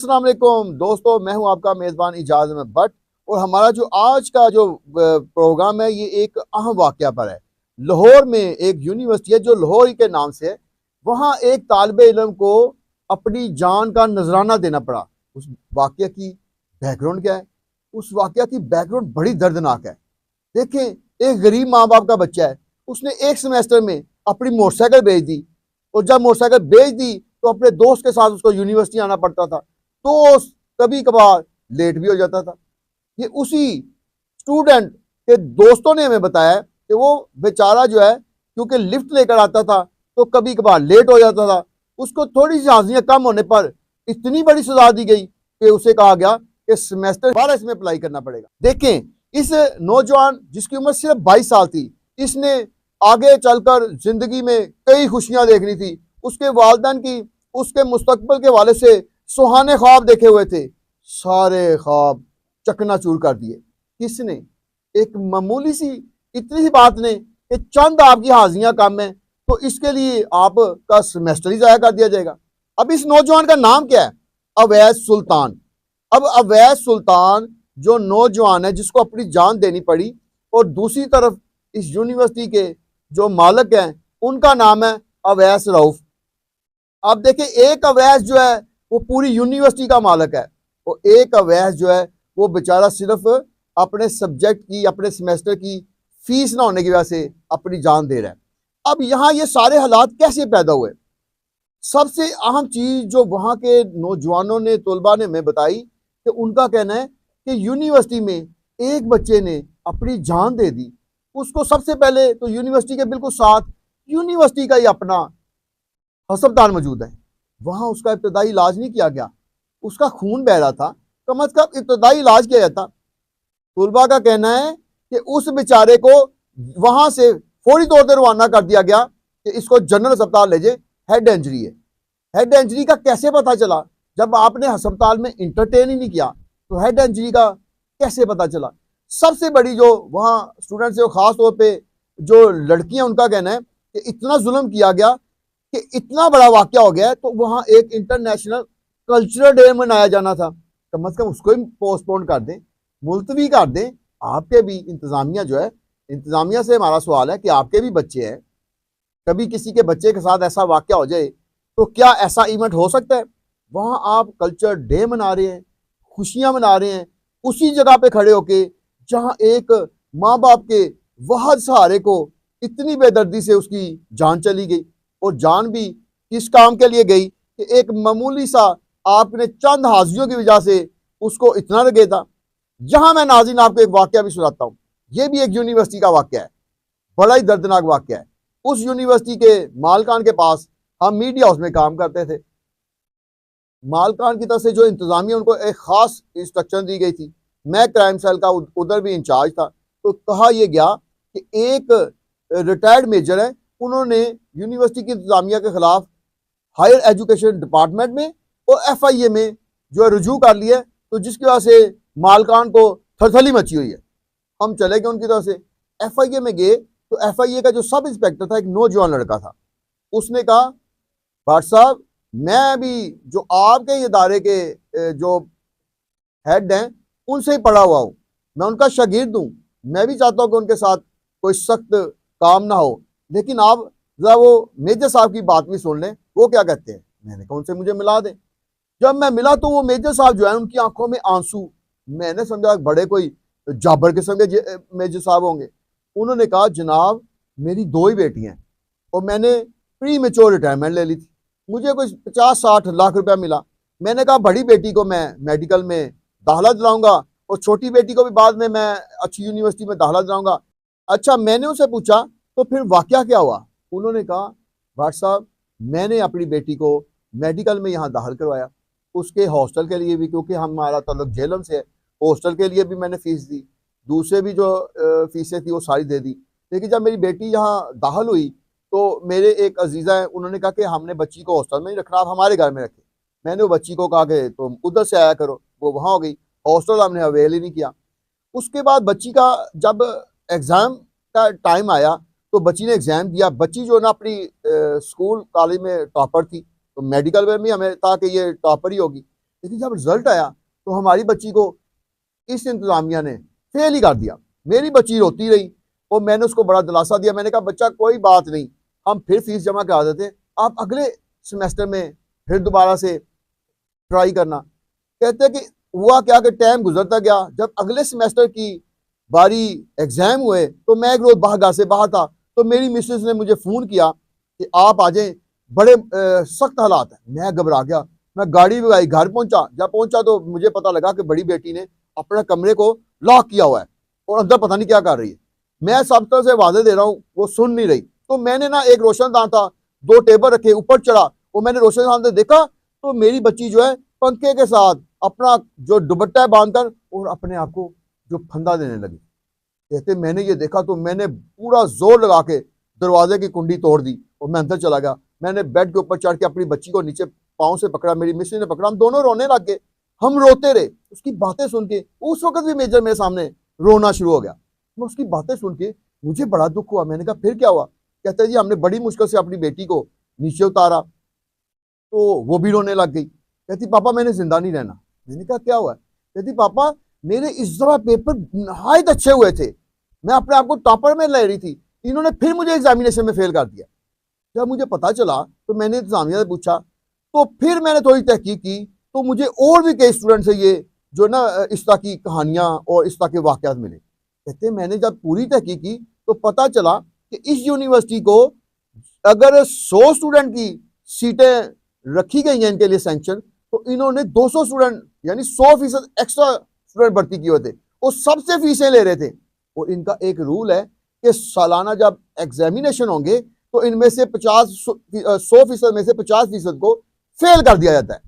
अस्सलाम वालेकुम दोस्तों, मैं हूं आपका मेज़बान इजाज़ अहमद भट्ट। और हमारा जो आज का जो प्रोग्राम है ये एक अहम वाक़या पर है। लाहौर में एक यूनिवर्सिटी है जो लाहौर ही के नाम से है। वहाँ एक तालिबे इल्म को अपनी जान का नजराना देना पड़ा। उस वाक़या की बैकग्राउंड क्या है? उस वाक़या की बैकग्राउंड बड़ी दर्दनाक है। देखें, एक गरीब माँ बाप का बच्चा है, उसने एक सेमेस्टर में अपनी मोटरसाइकिल बेच दी। और जब मोटरसाइकिल बेच दी तो अपने दोस्त के साथ उसको यूनिवर्सिटी आना पड़ता था। तो कभी कभार लेट भी हो जाता था। ये उसी स्टूडेंट के दोस्तों ने हमें बताया कि वो बेचारा जो है, क्योंकि लिफ्ट लेकर आता था तो कभी कभार लेट हो जाता था। उसको थोड़ी सी हाजिरियां कम होने पर इतनी बड़ी सजा दी गई कि उसे कहा गया कि सेमेस्टर दोबारा इसमें अप्लाई करना पड़ेगा। देखें, इस नौजवान जिसकी उम्र सिर्फ 22 साल थी, इसने आगे चलकर जिंदगी में कई खुशियां देखनी थी। उसके वालिदैन की उसके मुस्तकबिल के वाले से सुहाने ख्वाब देखे हुए थे, सारे ख्वाब चकनाचूर कर दिए। किसने? एक मामूली सी इतनी सी बात ने कि चंद आपकी हाजिरियां कम है तो इसके लिए आपका सेमेस्टर ही जाया कर दिया जाएगा। अब इस नौजवान का नाम क्या है? अवैस सुल्तान। अब अवैस सुल्तान जो नौजवान है जिसको अपनी जान देनी पड़ी, और दूसरी तरफ इस यूनिवर्सिटी के जो मालिक हैं उनका नाम है अवैस रऊफ। आप देखें, एक अवैस जो है वो पूरी यूनिवर्सिटी का मालिक है, और एक अवैस जो है वो बेचारा सिर्फ अपने सब्जेक्ट की, अपने सेमेस्टर की फीस ना होने की वजह से अपनी जान दे रहा है। अब यहाँ ये सारे हालात कैसे पैदा हुए? सबसे अहम चीज जो वहाँ के नौजवानों ने, तलबा ने हमें बताई कि उनका कहना है कि यूनिवर्सिटी में एक बच्चे ने अपनी जान दे दी। उसको सबसे पहले तो यूनिवर्सिटी के बिल्कुल साथ यूनिवर्सिटी का ही अपना अस्पताल मौजूद है, वहां उसका इब्तदाई इलाज नहीं किया गया। उसका खून बह रहा था, कम अज कम इब्तदाई इलाज किया जाता। तुलबा का कहना है कि उस बेचारे को वहां से फौरी तौर पर रवाना कर दिया गया कि इसको जनरल अस्पताल ले जाए, हेड इंजरी है। हेड इंजरी का कैसे पता चला? जब आपने अस्पताल में इंटरटेन ही नहीं किया तो हेड इंजरी का कैसे पता चला? सबसे बड़ी जो वहाँ स्टूडेंट्स है, खास तौर पर जो लड़कियां, उनका कहना है कि इतना जुल्म किया गया कि इतना बड़ा वाकया हो गया है, तो वहाँ एक इंटरनेशनल कल्चरल डे मनाया जाना था, कम अज कम उसको ही पोस्टपोन कर दें, मुलतवी कर दें। आपके भी इंतजामिया जो है, इंतजामिया से हमारा सवाल है कि आपके भी बच्चे हैं, कभी किसी के बच्चे के साथ ऐसा वाकया हो जाए तो क्या ऐसा इवेंट हो सकता है? वहाँ आप कल्चर डे मना रहे हैं, खुशियां मना रहे हैं, उसी जगह पे खड़े होके जहाँ एक माँ बाप के वाहद सहारे को इतनी बेदर्दी से उसकी जान चली गई। और जान भी किस काम के लिए गई कि एक मामूली सा आपने चंद हाजिरियों की वजह से उसको इतना लगे था। यहां मैं नाज़रीन आपको एक वाकया भी सुनाता हूं। यह भी एक यूनिवर्सिटी का वाकया है, बड़ा ही दर्दनाक वाकया है। उस यूनिवर्सिटी के मालकान के पास हम मीडिया हाउस में काम करते थे। मालकान की तरफ से जो इंतजामिया, उनको एक खास इंस्ट्रक्शन दी गई थी। मैं क्राइम सेल का उधर भी इंचार्ज था। तो कहा यह गया कि एक रिटायर्ड मेजर है, उन्होंने यूनिवर्सिटी की इंतजामिया के खिलाफ हायर एजुकेशन डिपार्टमेंट में और FIA में जो है रुजू कर लिया है, तो जिसकी वजह से मालकान को थरथली मची हुई है। हम चले गए उनकी तरफ से, FIA में गए तो FIA का जो सब इंस्पेक्टर था, एक नौजवान लड़का था, उसने कहा, भाट साहब, मैं भी जो आपके इदारे के जो हेड हैं उनसे ही पढ़ा हुआ हूँ, मैं उनका शागिर्द हूँ, मैं भी चाहता हूँ कि उनके साथ कोई सख्त काम ना हो, लेकिन आप जरा वो मेजर साहब की बात भी सुन लें, वो क्या कहते हैं। मैंने कहा उनसे मुझे मिला दें। जब मैं मिला तो वो मेजर साहब जो है, उनकी आंखों में आंसू। मैंने समझा बड़े कोई जाबर किस्म के मेजर साहब होंगे। उन्होंने कहा, जनाब मेरी 2 ही बेटियां हैं और मैंने प्री मेच्योर रिटायरमेंट ले ली थी, मुझे कोई 50-60 लाख रुपया मिला। मैंने कहा बड़ी बेटी को मैं मेडिकल में दाखिला दिलाऊंगा और छोटी बेटी को भी बाद में मैं अच्छी यूनिवर्सिटी में दाखिला दिलाऊंगा। अच्छा, मैंने उनसे पूछा तो फिर वाकया क्या हुआ? उन्होंने कहा, भाट साहब, मैंने अपनी बेटी को मेडिकल में यहाँ दाखिल करवाया, उसके हॉस्टल के लिए भी, क्योंकि हमारा ताल्लुक झेलम से है, हॉस्टल के लिए भी मैंने फ़ीस दी, दूसरे भी जो फ़ीसें थी वो सारी दे दी। लेकिन जब मेरी बेटी यहाँ दाखिल हुई तो मेरे एक अजीज़ा हैं, उन्होंने कहा कि हमने बच्ची को हॉस्टल में नहीं रखना, आप हमारे घर में रखें। मैंने वो बच्ची को कहा कि तुम उधर से आया करो, वो वहाँ हो गई, हॉस्टल हमने अवेल ही नहीं किया। उसके बाद बच्ची का जब एग्ज़ाम का टाइम आया तो बच्ची ने एग्ज़ाम दिया। बच्ची जो ना अपनी स्कूल कॉलेज में टॉपर थी, तो मेडिकल में भी हमें था कि ये टॉपर ही होगी। लेकिन जब रिजल्ट आया तो हमारी बच्ची को इस इंतजामिया ने फेल ही कर दिया। मेरी बच्ची रोती रही और मैंने उसको बड़ा दिलासा दिया। मैंने कहा बच्चा कोई बात नहीं, हम फिर फीस जमा करा देते हैं, आप अगले सेमेस्टर में फिर दोबारा से ट्राई करना। कहते हैं कि हुआ क्या कि टाइम गुजरता गया। जब अगले सेमेस्टर की बारी एग्जाम हुए तो मैं एक रोज घर से बाहर था, तो मेरी मिसेस ने मुझे फोन किया कि आप आ जाएं, बड़े सख्त हालात है। मैं घबरा गया, मैं गाड़ी लगाई, घर पहुंचा। जब पहुंचा तो मुझे पता लगा कि बड़ी बेटी ने अपने कमरे को लॉक किया हुआ है और अंदर पता नहीं क्या कर रही है। मैं सब तरह से वादे दे रहा हूँ, वो सुन नहीं रही। तो मैंने ना एक रोशनदान था, 2 टेबल रखे, ऊपर चढ़ा और मैंने रोशनदान से देखा तो मेरी बच्ची जो है पंखे के साथ अपना जो दुपट्टा बांधकर और अपने आप को जो फंदा देने लगी। कहते मैंने ये देखा तो मैंने पूरा जोर लगा के दरवाजे की कुंडी तोड़ दी और मैं अंदर चला गया। मैंने बेड के ऊपर चढ़ के अपनी बच्ची को नीचे पाँव से पकड़ा, मेरी मिसेज ने पकड़ा, हम दोनों रोने लग गए। हम रोते रहे। उसकी बातें सुन के उस वक्त भी मेजर मेरे सामने रोना शुरू हो गया। मैं उसकी बातें सुन के मुझे बड़ा दुख हुआ। मैंने कहा फिर क्या हुआ? कहते जी हमने बड़ी मुश्किल से अपनी बेटी को नीचे उतारा तो वो भी रोने लग गई। कहती पापा मैंने जिंदा नहीं रहना। मैंने कहा क्या हुआ? कहती पापा मेरे इस दफा पेपर नहायत अच्छे हुए थे, मैं अपने आप को टॉपर में ले रही थी, इन्होंने फिर मुझे एग्जामिनेशन में फेल कर दिया। जब मुझे पता चला तो मैंने इंतजामिया से पूछा, तो फिर मैंने थोड़ी तहकीक की तो मुझे और भी कई स्टूडेंट से ये जो ना इस तरह की कहानियां और इस तरह के वाकयात मिले। कहते मैंने जब पूरी तहकीक की तो पता चला कि इस यूनिवर्सिटी को अगर 100 स्टूडेंट की सीटें रखी गई हैं इनके लिए सैंक्शन, तो इन्होंने 200 स्टूडेंट यानी 100% एक्स्ट्रा स्टूडेंट भर्ती किए होते और सबसे फीसें ले रहे थे। और इनका एक रूल है कि सालाना जब एग्जामिनेशन होंगे तो इनमें से 100% में से 50% को फेल कर दिया जाता है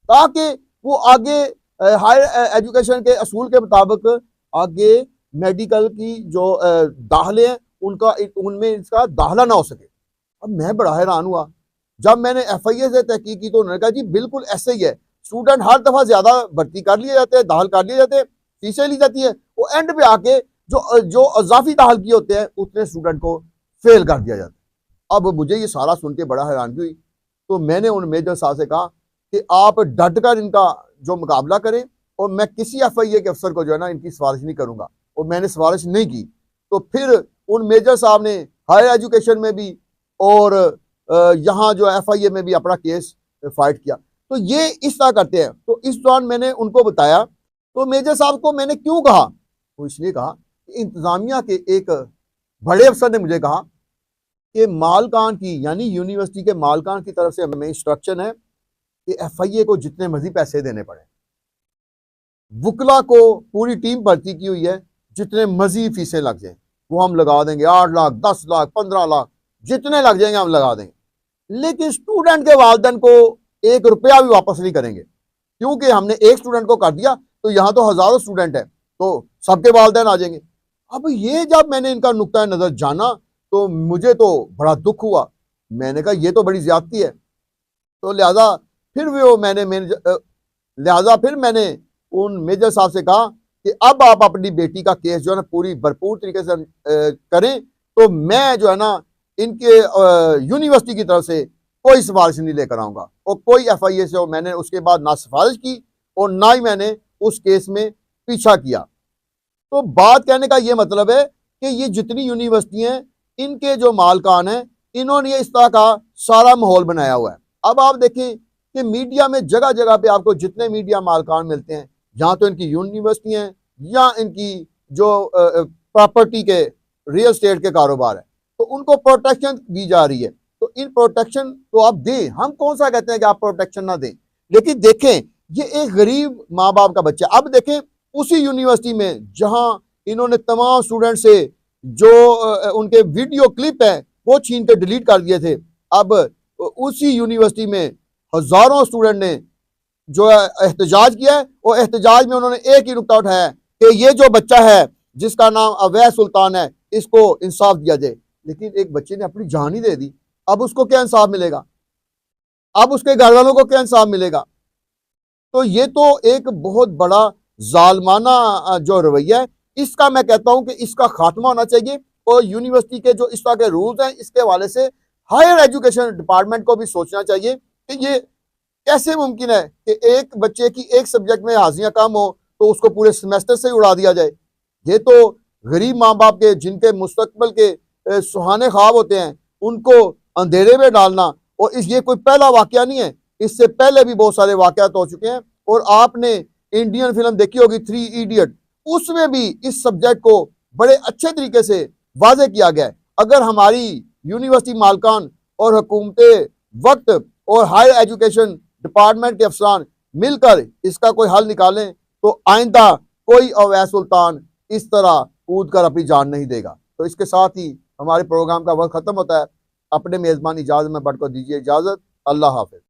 ताकि वो आगे हायर एजुकेशन के असूल के मुताबिक आगे मेडिकल की जो दाखले हैं उनमें इसका दाखला ना हो सके। अब मैं बड़ा हैरान हुआ जब मैंने FIA से तहकीक की तो उन्होंने कहा जी बिल्कुल ऐसे ही है, स्टूडेंट हर दफा ज्यादा भर्ती कर लिए जाते हैं, दाखिल कर लिए जाते हैं, फीसें ली जाती है, वो एंड पे आके जो अजाफी दाखिल किए होते हैं उतने स्टूडेंट को फेल कर दिया जाता है। अब मुझे ये सारा सुन के बड़ा हैरानगी हुई। तो मैंने उन मेजर साहब से कहा कि आप डट कर इनका जो मुकाबला करें और मैं किसी FIA के अफसर को जो है ना इनकी सिफारिश नहीं करूंगा। और मैंने सिफारिश नहीं की। तो फिर उन मेजर साहब ने हायर एजुकेशन में भी और यहाँ जो FIA में भी अपना केस फाइट किया। तो ये इस तरह करते हैं। तो इस दौरान मैंने उनको बताया। तो मेजर साहब को मैंने क्यों कहा, तो इसलिए कहा कि इंतजामिया के एक बड़े अफसर ने मुझे कहा कि मालकान की यानी यूनिवर्सिटी के मालकान की तरफ से हमें इंस्ट्रक्शन है कि FIA को जितने मर्जी पैसे देने पड़े। वुकला को पूरी टीम भर्ती की हुई है, जितने मर्जी फीसें लग जाए वो हम लगा देंगे, 8 लाख 10 लाख 15 लाख जितने लग जाएंगे हम लगा देंगे। लेकिन स्टूडेंट के वालिदैन को 1 रुपया भी वापस नहीं करेंगे, क्योंकि हमने एक स्टूडेंट को कर दिया तो यहाँ तो हजारों स्टूडेंट है तो सबके वालिदैन आ जाएंगे। अब ये जब मैंने इनका नुक्ता नजर जाना तो मुझे तो बड़ा दुख हुआ। मैंने कहा ये तो बड़ी ज्यादती है। तो लिहाजा फिर मैंने उन मेजर साहब से कहा कि अब आप अपनी बेटी का केस जो है ना पूरी भरपूर तरीके से करें, तो मैं जो है ना इनके यूनिवर्सिटी की तरफ से कोई सिफारिश नहीं लेकर आऊंगा। और कोई FIA से मैंने उसके बाद ना सिफारिश की और ना ही मैंने उस केस में पीछा किया। तो बात कहने का ये मतलब है कि ये जितनी यूनिवर्सिटी हैं इनके जो मालकान हैं इन्होंने इस तरह का सारा माहौल बनाया हुआ है। अब आप देखें कि मीडिया में जगह जगह पे आपको जितने मीडिया मालकान मिलते हैं, यहाँ तो इनकी यूनिवर्सिटी हैं या इनकी जो प्रॉपर्टी के रियल स्टेट के कारोबार है, तो उनको प्रोटेक्शन दी जा रही है। तो इन प्रोटेक्शन तो आप दें, हम कौन सा कहते हैं कि आप प्रोटेक्शन ना दें, लेकिन देखें ये एक गरीब माँ बाप का बच्चा। अब देखें उसी यूनिवर्सिटी में जहां इन्होंने तमाम स्टूडेंट से जो उनके वीडियो क्लिप है वो छीन के डिलीट कर दिए थे, अब उसी यूनिवर्सिटी में हजारों स्टूडेंट ने जो है एहतजाज किया है और एहतजाज में उन्होंने एक ही नुकता उठाया कि ये जो बच्चा है जिसका नाम अवैध सुल्तान है इसको इंसाफ दिया जाए। लेकिन एक बच्चे ने अपनी जान ही दे दी, अब उसको क्या इंसाफ मिलेगा? अब उसके घर वालों को क्या इंसाफ मिलेगा? तो ये तो एक बहुत बड़ा जालमाना जो रवैया है, इसका मैं कहता हूं कि इसका खात्मा होना चाहिए। और यूनिवर्सिटी के जो इस तरह के रूल्स हैं इसके हवाले से हायर एजुकेशन डिपार्टमेंट को भी सोचना चाहिए कि ये कैसे मुमकिन है कि एक बच्चे की एक सब्जेक्ट में हाजिरियां कम हो तो उसको पूरे सेमेस्टर से ही उड़ा दिया जाए? ये तो गरीब माँ बाप के, जिनके मुस्तकबिल के सुहाने ख्वाब होते हैं, उनको अंधेरे में डालना। और इस ये कोई पहला वाकया नहीं है, इससे पहले भी बहुत सारे वाकयात हो चुके हैं। और आपने इंडियन फिल्म देखी होगी 3 इडियट, उसमें भी इस सब्जेक्ट को बड़े अच्छे तरीके से वाजे किया गया है। अगर हमारी यूनिवर्सिटी मालकान और हुकूमतें वक्त और हायर एजुकेशन डिपार्टमेंट के अफसरान मिलकर इसका कोई हल निकालें तो आइंदा कोई अवैध सुल्तान इस तरह कूद कर अपनी जान नहीं देगा। तो इसके साथ ही हमारे प्रोग्राम का वक्त खत्म होता है। अपने मेजबान इजाजत में बढ़कर दीजिए इजाजत। अल्लाह हाफिज।